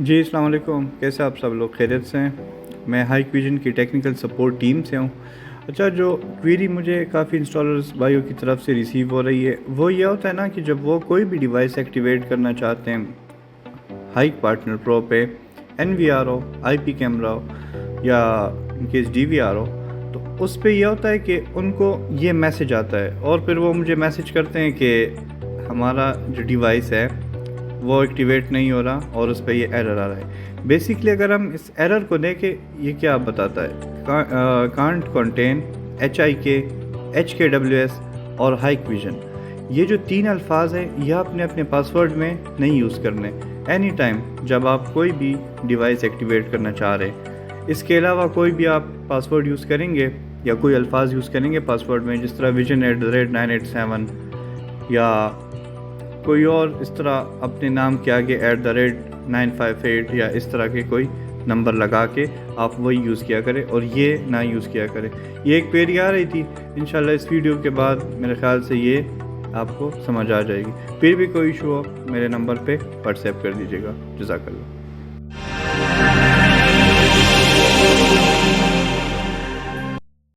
جی السلام علیکم، کیسے آپ سب لوگ خیریت سے ہیں؟ میں ہائیک ویژن کی ٹیکنیکل سپورٹ ٹیم سے ہوں۔ اچھا، جو کویری مجھے کافی انسٹالرز بھائیوں کی طرف سے ریسیو ہو رہی ہے وہ یہ ہوتا ہے نا کہ جب وہ کوئی بھی ڈیوائس ایکٹیویٹ کرنا چاہتے ہیں ہائیک پارٹنر پرو پہ، این وی آر ہو، آئی پی کیمرہ ہو یا in case D V R ہو، تو اس پہ یہ ہوتا ہے کہ ان کو یہ میسج آتا ہے اور پھر وہ مجھے میسج کرتے ہیں کہ ہمارا جو ڈیوائس ہے وہ ایکٹیویٹ نہیں ہو رہا اور اس پہ یہ ایرر آ رہا ہے۔ بیسکلی اگر ہم اس ایرر کو دیکھیں، یہ کیا بتاتا ہے؟ کانٹ کنٹین HIK HKWS اور ہائیک ویژن، یہ جو تین الفاظ ہیں یہ اپنے اپنے پاسورڈ میں نہیں یوز کرنے اینی ٹائم جب آپ کوئی بھی ڈیوائس ایکٹیویٹ کرنا چاہ رہے ہیں۔ اس کے علاوہ کوئی بھی آپ پاسورڈ یوز کریں گے یا کوئی الفاظ یوز کریں گے پاسورڈ میں، جس طرح vision@987 یا کوئی اور اس طرح اپنے نام کے آگے @958 یا اس طرح کے کوئی نمبر لگا کے آپ وہی یوز کیا کریں اور یہ نہ یوز کیا کریں۔ یہ ایک کویری آ رہی تھی، انشاءاللہ اس ویڈیو کے بعد میرے خیال سے یہ آپ کو سمجھ آ جائے گی۔ پھر بھی کوئی ایشو ہو میرے نمبر پہ واٹس ایپ کر دیجیے گا۔ جزاک اللہ۔